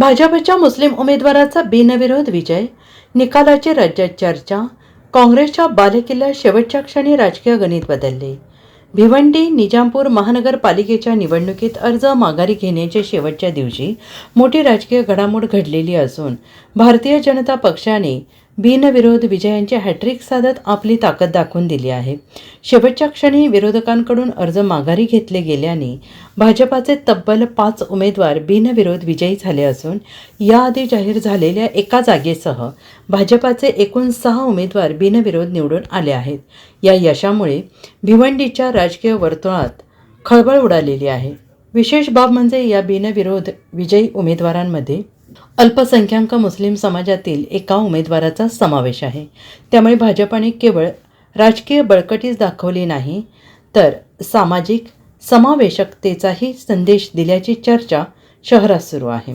भाजपच्या मुस्लिम उमेदवाराचा बिनविरोध विजय, निकालाची राज्यात चर्चा. काँग्रेसच्या बालेकिल्ल्यात शेवटच्या क्षणी राजकीय गणित बदलले. भिवंडी निजामपूर महानगरपालिकेच्या निवडणुकीत अर्ज माघारी घेण्याच्या शेवटच्या दिवशी मोठी राजकीय घडामोड घडलेली असून भारतीय जनता पक्षाने बिनविरोध विजयांची हॅट्रिक साधत आपली ताकद दाखवून दिली आहे. शेवटच्या क्षणी विरोधकांकडून अर्ज माघारी घेतले गेल्याने भाजपाचे तब्बल 5 उमेदवार बिनविरोध विजयी झाले असून याआधी जाहीर झालेल्या एका जागेसह भाजपाचे एकूण 6 उमेदवार बिनविरोध निवडून आले आहेत. या यशामुळे भिवंडीच्या राजकीय वर्तुळात खळबळ उडालेली आहे. विशेष बाब म्हणजे या बिनविरोध विजयी उमेदवारांमध्ये अल्पसंख्याक मुस्लिम समाजातील एका उमेदवाराचा समावेश आहे. त्यामुळे भाजपाने केवळ राजकीय बळकटीच दाखवली नाही तर सामाजिक समावेशकतेचाही संदेश दिल्याची चर्चा शहरात सुरू आहे.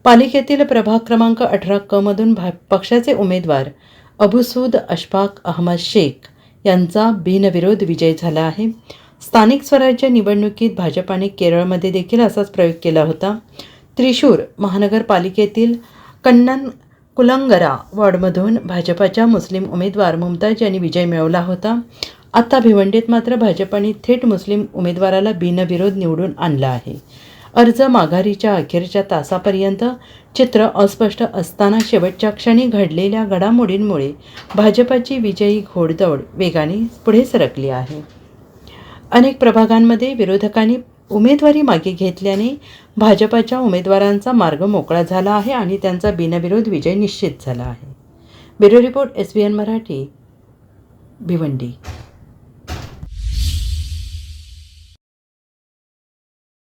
पालिकेतील प्रभाग क्रमांक 18 क मधून पक्षाचे उमेदवार अबुसूद अशफाक अहमद शेख यांचा बिनविरोध विजय झाला आहे. स्थानिक स्वराज्य निवडणुकीत भाजपाने केरळमध्ये देखील असाच प्रयोग केला होता. त्रिशूर महानगरपालिकेतील कन्नन कुलंगरा वॉर्डमधून भाजपाच्या मुस्लिम उमेदवार मुमताज यांनी विजय मिळवला होता. आता भिवंडीत मात्र भाजपाने थेट मुस्लिम उमेदवाराला बिनविरोध निवडून आणला आहे. अर्ज माघारीच्या अखेरच्या तासापर्यंत चित्र अस्पष्ट असताना शेवटच्या क्षणी घडलेल्या घडामोडींमुळे भाजपाची विजयी घोडदौड वेगाने पुढे सरकली आहे. अनेक प्रभागांमध्ये विरोधकांनी उमेदवारी मागे घेतल्याने भाजपाच्या उमेदवारांचा मार्ग मोकळा झाला आहे आणि त्यांचा बिनविरोध विजय निश्चित झाला आहे. Bureau report SBN Marathi, Bhiwandi.